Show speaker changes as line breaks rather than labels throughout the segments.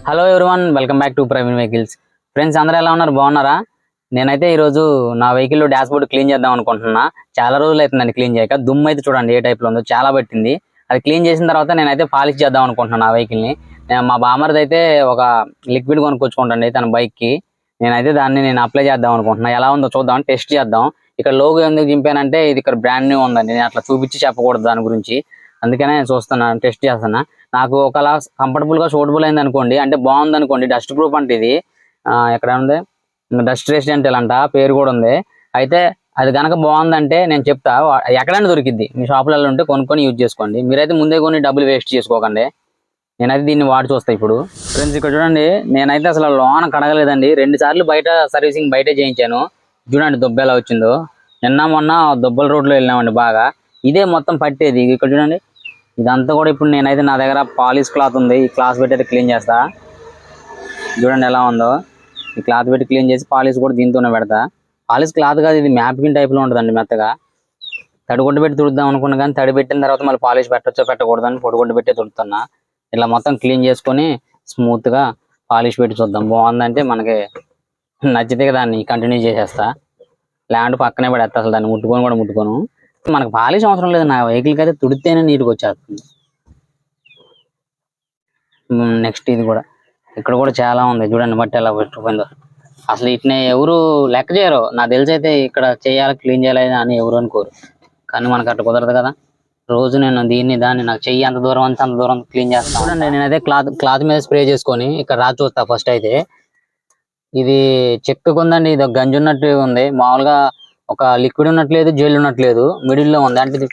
Hello everyone, welcome back to ప్రైవేన్ vehicles. Friends, అందరూ ఎలా ఉన్నారు? బాగున్నారా? నేనైతే ఈరోజు నా వెహికల్ డాష్ బోర్డ్ క్లీన్ చేద్దాం అనుకుంటున్నా. చాలా రోజులు అవుతుందండి క్లీన్ చేయక. దుమ్ము అయితే చూడండి ఏ టైప్లో ఉందో, చాలా పట్టింది. అది క్లీన్ చేసిన తర్వాత నేనైతే పాలిష్ చేద్దాం అనుకుంటున్నాను ఆ వెహికల్ని. మా బామర్ది అయితే ఒక లిక్విడ్ కొనుక్కొచ్చుకుంటాండి తన బైక్కి. నేనైతే దాన్ని అప్లై చేద్దాం అనుకుంటున్నా. ఎలా ఉందో చూద్దాం, టెస్ట్ చేద్దాం. ఇక్కడ లోగో ఎందుకు చింపానంటే ఇది ఇక్కడ బ్రాండ్ న్యూ ఉందండి. నేను అట్లా చూపించి చెప్పకూడదు దాని గురించి, అందుకనే చూస్తున్నాను, టెస్ట్ చేస్తున్నా. నాకు ఒకలా కంఫర్టబుల్ గా సూటబుల్ అయింది అనుకోండి, అంటే బాగుంది అనుకోండి. డస్ట్ ప్రూఫ్ అంటే ఇది ఎక్కడ ఉంది, డస్ట్ రెసిడెంటల్ అంట పేరు కూడా ఉంది. అయితే అది కనుక బాగుందంటే నేను చెప్తా, ఎక్కడైనా దొరికిద్ది. మీ షాపులలో ఉంటే కొనుక్కొని యూజ్ చేసుకోండి. మీరైతే ముందే కొని డబ్బులు వేస్ట్ చేసుకోకండి. నేనైతే దీన్ని వాడి చూస్తా ఇప్పుడు. ఫ్రెండ్స్, ఇక్కడ చూడండి, నేనైతే అసలు లోన కడగలేదండి. 2 సార్లు బయట సర్వీసింగ్ బయటే చేయించాను. చూడండి దుబ్బ ఎలా వచ్చిందో. నిన్న మొన్న దుబ్బల రోడ్లో వెళ్ళినామండి బాగా. ఇదే మొత్తం పట్టేది. ఇక్కడ చూడండి, ఇదంతా కూడా ఇప్పుడు నేనైతే నా దగ్గర పాలిష్ క్లాత్ ఉంది. ఈ క్లాత్ పెట్టి అయితే క్లీన్ చేస్తా. చూడండి ఎలా ఉందో. ఈ క్లాత్ పెట్టి క్లీన్ చేసి పాలిష్ కూడా దీంతోనే పెడతా. పాలిష్ క్లాత్ కాదు, ఇది మ్యాప్కిన్ టైప్లో ఉంటుందండి మెత్తగా. తడిగుడ్డ పెట్టి తుడుద్దాం అనుకున్నా కానీ తడి పెట్టిన తర్వాత మళ్ళీ పాలిష్ పెట్టచ్చో పెట్టకూడదని పొడిగుడ్డ పెట్టి తుడుతున్నా. ఇలా మొత్తం క్లీన్ చేసుకొని స్మూత్గా పాలిష్ పెట్టి చూద్దాం. బాగుందంటే మనకి నచ్చితే దాన్ని కంటిన్యూ చేసేస్తా, లేదంటే పక్కనే పడేస్తా. అసలు దాన్ని ముట్టుకొని కూడా ముట్టుకోను. మనకు పాలిష్ అవసరం లేదు, నా వెహికల్కి అయితే తుడితేనే నీట్గా వచ్చేస్తుంది. నెక్స్ట్ ఇది కూడా, ఇక్కడ కూడా చాలా ఉంది చూడండి మట్టి ఎలా పెట్టుకుందో. అసలు ఇట్నే ఎవరు లెక్క చేయరు. నాకు తెలిసి అయితే ఇక్కడ చేయాలి, క్లీన్ చేయాలి అని ఎవరు అనుకోరు. కానీ మనకు అట్లా కుదరదు కదా. రోజు నేను దాన్ని నాకు చెయ్యి అంత దూరం అంత దూరం క్లీన్ చేస్తాను. చూడండి, నేనైతే క్లాత్ మీద స్ప్రే చేసుకొని ఇక్కడ రాసి చూస్తా. ఫస్ట్ అయితే ఇది చెక్కకుందండి. ఇది ఒక గంజి ఉన్నట్టు ఉంది. మామూలుగా ఒక లిక్విడ్ ఉన్నట్లేదు, జెల్ ఉన్నట్లేదు, మిడిల్లో ఉంది. అంటే ఇది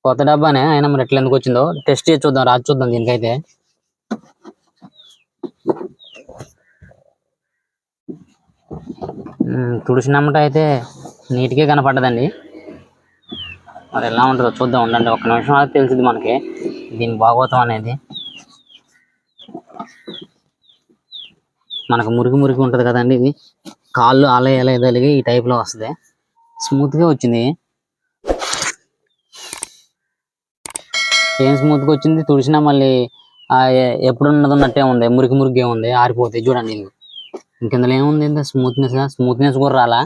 కొత్త డబ్బానే అయినా మరి ఎట్లా ఎందుకు వచ్చిందో టెస్ట్ చేసి చూద్దాం, రాసి చూద్దాం దీనికైతే. తుడిసినమ్మట అయితే నీట్గా కనపడ్డదండి. మరి ఎలా ఉంటుందో చూద్దాం, ఉండండి ఒక్క నిమిషం. అది తెలిసింది మనకి దీని భాగవతం అనేది. మనకు మురికి మురికి ఉంటుంది కదండి, ఇది కాళ్ళు అలయలగి ఈ టైప్లో వస్తుంది. స్మూత్గా వచ్చింది. ఏం స్మూత్గా వచ్చింది. తుడిసినా మళ్ళీ ఎప్పుడు ఉన్నట్టే ఉంది. మురికి మురికే ఉంది, ఆరిపోతాయి చూడండి. ఇంకెందులో ఏముంది, ఇంత స్మూత్నెస్ కూడా రాలా,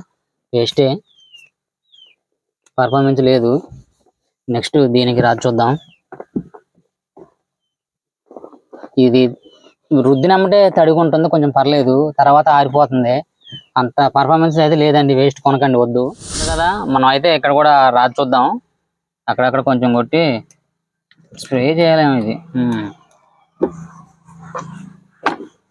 వేస్టే, పర్ఫార్మెన్స్ లేదు. నెక్స్ట్ దీనికి రాసి చూద్దాం. ఇది రుద్దినమ్మటే తడుగుంటుంది, కొంచెం పర్లేదు, తర్వాత ఆరిపోతుంది. అంత పర్ఫార్మెన్స్ అయితే లేదండి, వేస్ట్, కొనకండి, వద్దు కదా. మనం అయితే ఇక్కడ కూడా రాసి చూద్దాం. అక్కడక్కడ కొంచెం కొట్టి స్ప్రే చేయాలేమో ఇది.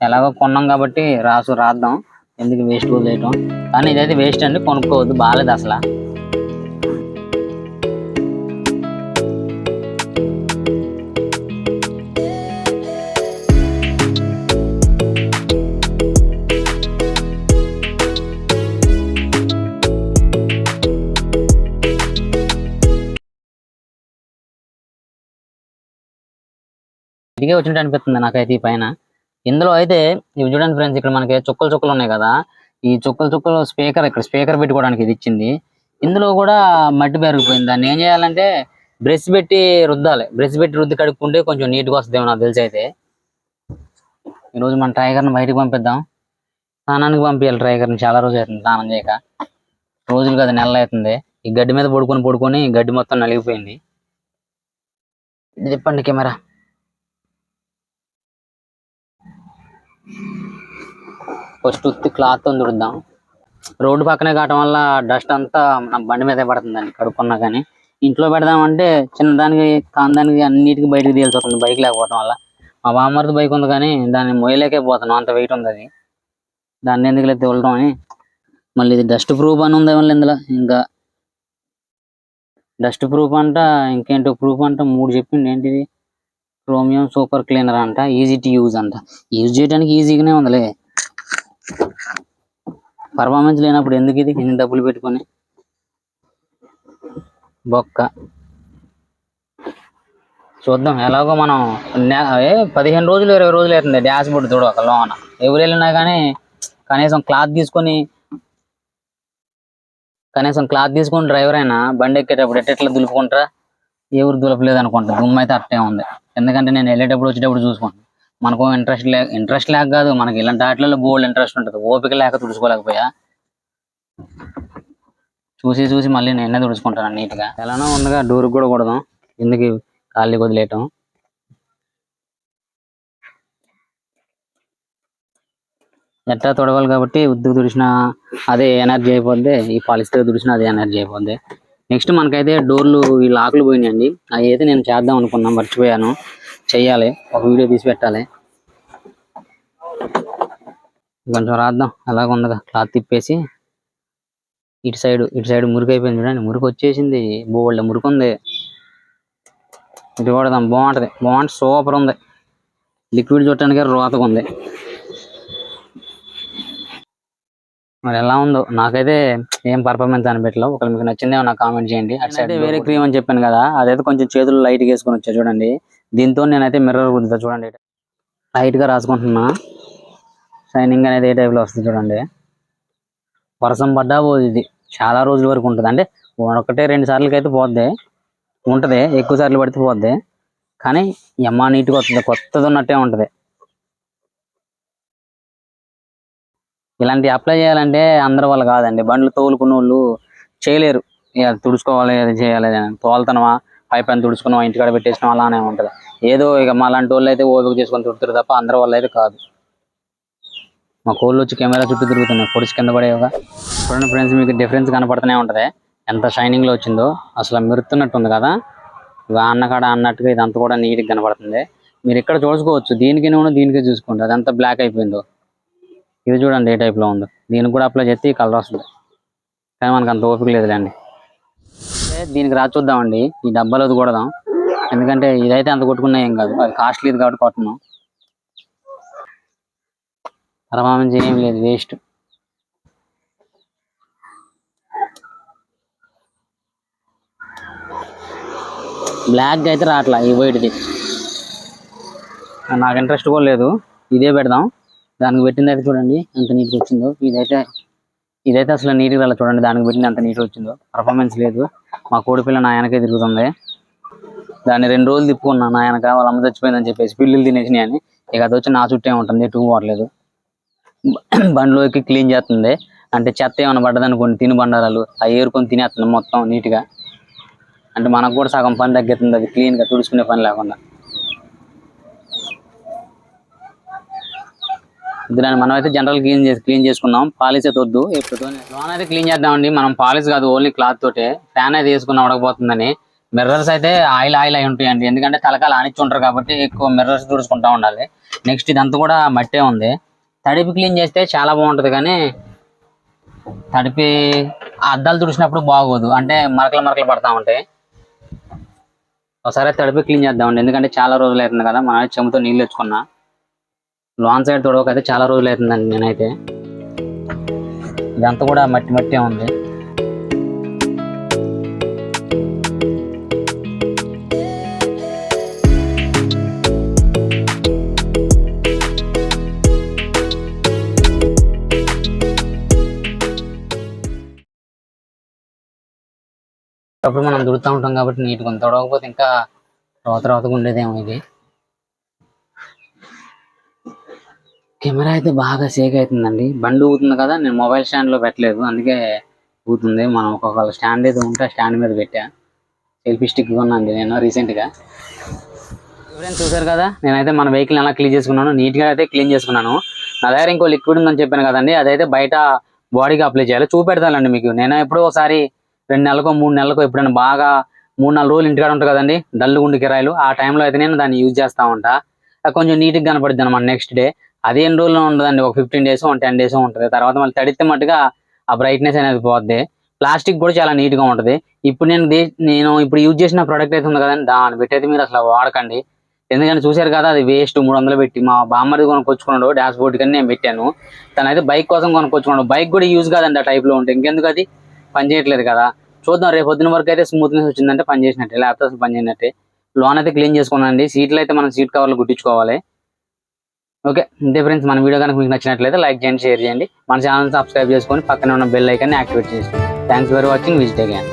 ఎలాగో కొన్నాం కాబట్టి రాద్దాం, ఎందుకు వేస్ట్ వదిలేయటం. కానీ ఇదైతే వేస్ట్ అండి, కొనుక్కోవద్దు, బాగాలేదు అసలు. ఇదిగే వచ్చినట్టు అనిపిస్తుంది నాకైతే ఈ పైన. ఇందులో అయితే ఇవి చూడండి ఫ్రెండ్స్, ఇక్కడ మనకి చుక్కలు ఉన్నాయి కదా. ఈ చుక్కలు ఇక్కడ స్పీకర్ పెట్టుకోవడానికి ఇది ఇచ్చింది. ఇందులో కూడా మట్టి పెరిగిపోయింది. దాన్ని ఏం చేయాలంటే బ్రష్ పెట్టి రుద్దాలి. బ్రష్ పెట్టి రుద్ది కడుక్కుంటే కొంచెం నీట్గా వస్తుందేమో నాకు తెలిసి. అయితే ఈరోజు మన టైగర్ని బయటకు పంపిద్దాం. స్నానానికి పంపించాలి టైగర్ని, చాలా రోజులు అవుతుంది స్నానం చేయక. రోజులు కదా, నెలలు అవుతుంది. ఈ గడ్డి మీద పడుకొని గడ్డి మొత్తం నలిగిపోయింది. తిప్పండి కెమెరా. ఫస్ట్ ఉత్తి క్లాత్ తుడుద్దాం. రోడ్డు పక్కనే కావటం వల్ల డస్ట్ అంతా మన బండి మీదే పడుతుందండి కడుక్కున్నా. కానీ ఇంట్లో పెడదామంటే చిన్నదానికి కాందానికి అన్నిటికీ బయటకు తీయాల్సి వస్తుంది బైక్ లేకపోవడం వల్ల. మా బామ్మర్ది బైక్ ఉంది కానీ దాన్ని మొయ్యలేకే పోతున్నాం, అంత వెయిట్ ఉంది అది. దాన్ని ఎందుకు లేదు తోలడం అని. మళ్ళీ ఇది డస్ట్ ప్రూఫ్ అని ఉంది మళ్ళీ ఇందులో. ఇంకా డస్ట్ ప్రూఫ్ అంట, ఇంకేంటో ప్రూఫ్ అంట 3 చెప్పింది. ఏంటిది, క్రోమియం సూపర్ క్లీనర్ అంట, ఈజీ టు యూజ్ అంట. యూజ్ చేయడానికి ఈజీగానే ఉందిలే, పర్ఫార్మెన్స్ లేనప్పుడు ఎందుకు ఇది ఇన్ని డబ్బులు పెట్టుకొని బొక్క. చూద్దాం. ఎలాగో మనం 15 రోజులు 20 రోజులు అవుతుంది డాష్ బోర్డు చూడక లోన. ఎవరు వెళ్ళినా కానీ కనీసం క్లాత్ తీసుకొని డ్రైవర్ అయినా బండి ఎక్కేటప్పుడు ఎట్లా దులుపుకుంటారా, ఎవరు దులపలేదు అనుకుంటా. దుమ్ము అయితే అట్టే ఉంది. ఎందుకంటే నేను వెళ్ళేటప్పుడు వచ్చేటప్పుడు చూసుకుంటాను. మనకు ఇంట్రెస్ట్ లేక కాదు, మనకి ఇలాంటి వాటిలో బోల్డ్ ఇంట్రెస్ట్ ఉంటుంది, ఓపిక లేక తుడుచుకోలేకపోయా. చూసి చూసి మళ్ళీ నేనే తుడుచుకుంటాను నీట్గా. ఎలానో ఉండగా డోర్ కూడా కొడదాం, ఎందుకు ఖాళీ వదిలేయటం. ఎట్లా తొడవాలి కాబట్టి ఉద్దుకు తుడిచిన అదే ఎనర్జీ అయిపోద్ది, ఈ పాలిస్తో తుడిచిన అదే ఎనర్జీ అయిపోద్ది. నెక్స్ట్ మనకైతే డోర్లు ఈ లాకులు పోయినాయండి, అవి అయితే నేను చేద్దాం అనుకున్నాను, మర్చిపోయాను. చెయ్యాలి, ఒక వీడియో తీసి పెట్టాలి. కొంచెం రాద్దాం, అలాగ ఉందిగా క్లాత్ తిప్పేసి. ఇటు సైడ్ మురికి అయిపోయింది చూడండి, మురికి వచ్చేసింది, బోల్డ్ మురికి ఉంది. ఇది కొడదాం, బాగుంటది సూపర్ ఉంది. లిక్విడ్ చుట్టానికి రోతగా ఉంది. మరి ఎలా ఉందో నాకైతే ఏం పర్ఫార్మెన్స్ అనిపెట్టలో. ఒకవేళ మీకు నచ్చిందేమో నాకు కామెంట్ చేయండి. అటు వేరే క్రీమ్ అని చెప్పాను కదా, అదైతే కొంచెం చేతులు లైట్గా వేసుకొని వచ్చా చూడండి. దీంతో నేనైతే మిర్రర్ కుదుతా చూడండి, లైట్గా రాసుకుంటున్నా. షైనింగ్ అనేది ఏ టైప్లో వస్తుంది చూడండి. వర్షం పడ్డా పోదు, ఇది చాలా రోజుల వరకు ఉంటుంది. అంటే 1-2 సార్లకి అయితే పోద్ది, ఉంటుంది. ఎక్కువ సార్లు పడితే పోద్ది, కానీ ఎమ్మా నీట్గా వస్తుంది, కొత్తది ఉన్నట్టే ఉంటుంది. ఇలాంటి అప్లై చేయాలంటే అందరి వల్ల కాదండి, బండ్లు తోలుకున్న వాళ్ళు చేయలేరు. ఇక తుడుచుకోవాలి, అది చేయాలి, తోలుతానమా పైపైన తుడుచుకున్నావా ఇంటికాడ పెట్టేసినాం అలానే ఉంటుంది. ఏదో ఇక మా లాంటి వాళ్ళు అయితే ఓపిక చేసుకొని తుడుతారు తప్ప అందరి వల్ల అయితే కాదు. మా కోళ్ళు వచ్చి కెమెరా చుట్టూ తిరుగుతున్నాయి, పొడిచి కింద పడేవిగా. చూడండి ఫ్రెండ్స్, మీకు డిఫరెన్స్ కనపడుతూనే ఉంటుంది, ఎంత షైనింగ్లో వచ్చిందో. అసలు మెరుతున్నట్టు ఉంది కదా, ఇక అన్నకాడ అన్నట్టుగా ఇదంతా కూడా నీట్గా కనపడుతుంది. మీరు ఇక్కడ చూసుకోవచ్చు, దీనికి దీనికే చూసుకోండి, అదంతా బ్లాక్ అయిపోయిందో. ఇది చూడండి ఏ టైప్లో ఉందో, దీనికి కూడా అప్లై చేస్తే ఈ కలర్ వస్తుంది, కానీ మనకు అంత ఓపిక లేదులేండి. దీనికి రాసి చూద్దామండి, ఈ డబ్బాలో అది కొడదాం, ఎందుకంటే ఇదైతే అంత కొట్టుకున్నా ఏం కాదు, అది కాస్ట్లీది కాబట్టి కొట్టను. పరమానంద ఏం లేదు, వేస్ట్. బ్లాక్ అయితే రావట్లా, ఈ వైట్ది నాకు ఇంట్రెస్ట్ కూడా లేదు. ఇదే పెడదాం, దానికి పెట్టింది అయితే చూడండి ఎంత నీట్గా వచ్చిందో. ఇదైతే అసలు నీట్గా రాలేదు చూడండి, దానికి పెట్టింది ఎంత నీట్గా వచ్చిందో. పర్ఫార్మెన్స్ లేదు. మా కోడి పిల్ల నా వెనకే తిరుగుతుంది, దాన్ని 2 రోజులు తిప్పుకున్నా నా వెనక, వాళ్ళ అమ్మ చచ్చిపోయిందని చెప్పేసి పిల్లులు తినేసినాయి అని. ఇక అది వచ్చి నా చుట్టే ఉంటుంది, ఎటు పోవట్లేదు. బండ్లోకి క్లీన్ చేస్తుంది, అంటే చెత్త ఏమైనా పడ్డదనుకోండి, తిని బండారాలు అవి ఏరుకొని తినేస్తుంది మొత్తం నీట్గా. అంటే మనకు కూడా సగం పని తగ్గుతుంది, అది క్లీన్గా తుడుచుకునే పని లేకుండా. దాన్ని మనం అయితే జనరల్ క్లీన్ చేసుకుందాం, పాలిష్ అయితే వద్దు. ఎప్పుడుతో లోన్ అయితే క్లీన్ చేద్దామండి, మనం పాలిష్ కాదు ఓన్లీ క్లాత్ తోటే. ఫ్యాన్ అయితే వేసుకున్న ఉడకపోతుందని. మిర్రర్స్ అయితే ఆయిల్ అయి ఉంటాయండి, ఎందుకంటే తలకాలు ఆనిచ్చి ఉంటారు కాబట్టి ఎక్కువ మిర్రర్స్ తుడుచుకుంటా ఉండాలి. నెక్స్ట్ ఇదంతా కూడా మట్టే ఉంది, తడిపి క్లీన్ చేస్తే చాలా బాగుంటుంది, కానీ తడిపి అద్దాలు తుడిచినప్పుడు బాగోదు, అంటే మరకలు పడతా ఉంటాయి. ఒకసారి తడిపి క్లీన్ చేద్దామండి, ఎందుకంటే చాలా రోజులు అవుతుంది కదా, మన చెంబుతో నీళ్ళు తెచ్చుకున్నా. లాన్ సైడ్ తొడవకైతే చాలా రోజులు అవుతుందండి నేనైతే. ఇదంతా కూడా మట్టే ఉంది. అప్పుడు మనం దుడుతూ ఉంటాం కాబట్టి నీట్గా ఉంది, తొడవకపోతే ఇంకా రోతగా ఉండేదేమో. ఇది కెమెరా అయితే బాగా షేక్ అవుతుందండి, బండి ఊగుతుంది కదా, నేను మొబైల్ స్టాండ్లో పెట్టలేదు అందుకే ఊగుతుంది. మనం ఒక్కొక్క స్టాండ్ అయితే ఉంటే స్టాండ్ మీద పెట్టా. సెల్ఫీ స్టిక్ కొన్నాను నేను రీసెంట్గా. ఫ్రెండ్స్ చూసారు కదా, నేనైతే మన వెహికల్ ఎలా క్లీన్ చేసుకున్నాను, నీట్గా అయితే క్లీన్ చేసుకున్నాను. నా దగ్గర ఇంకో లిక్విడ్ ఉందని చెప్పాను కదండి, అదైతే బయట బాడీకి అప్లై చేయాలి, చూపెడతానండి మీకు. నేను ఎప్పుడో ఒకసారి 2 నెలలకో 3 నెలలకో ఎప్పుడైనా బాగా 3-4 రోజులు ఇంటికాడ ఉంటుంది కదండి, డల్లు గుండి కిరాయిలు, ఆ టైంలో అయితే నేను దాన్ని యూజ్ చేస్తూ ఉంటా. అది కొంచెం నీట్గా కనపడుద్ది అనమాట నెక్స్ట్ డే. అది ఎన్ని రోజుల్లో ఉండదండి, ఒక 15 డేస్ 10 డేస్ ఉంటుంది. తర్వాత మళ్ళీ తడితే మట్టుగా ఆ బ్రైట్నెస్ అనేది పోద్ది. ప్లాస్టిక్ కూడా చాలా నీట్గా ఉంటుంది. ఇప్పుడు నేను ఇప్పుడు యూజ్ చేసిన ప్రోడక్ట్ అయితే ఉంది కదండి, దాన్ని పెట్టయితే మీరు అసలు వాడకండి. ఎందుకంటే చూశారు కదా, అది వేస్ట్. 300 పెట్టి మా బామ్మది కొనుక్కొచ్చుకున్నాడు డాష్ బోర్డ్ కానీ నేను పెట్టాను. తనైతే బైక్ కోసం కొనుక్కొచ్చుకున్నాడు, బైక్ కూడా యూజ్ కాదండి ఆ టైప్లో ఉంటే, ఇంకెందుకు అది పని చేయట్లేదు కదా. చూద్దాం, రేపు పొద్దున వరకు అయితే స్మూత్నెస్ వచ్చిందంటే పని చేసినట్టే, లేకపోతే అసలు పని చేయనట్టే. లోన్ అయితే క్లీన్ చేసుకున్నానండి, సీట్లు అయితే మనం సీట్ కవర్లు గుట్టించుకోవాలి. ఓకే, ఇంతే ఫ్రెండ్స్. మన వీడియో కనుక మీకు నచ్చినట్లయితే లైక్ చేయండి, షేర్ చేయండి, మన ఛానల్ సబ్స్క్రైబ్ చేసుకొని పక్కనే ఉన్న బెల్ ఐకాన్ని యాక్టివేట్ చేసుకోండి. Thanks for watching, visit again.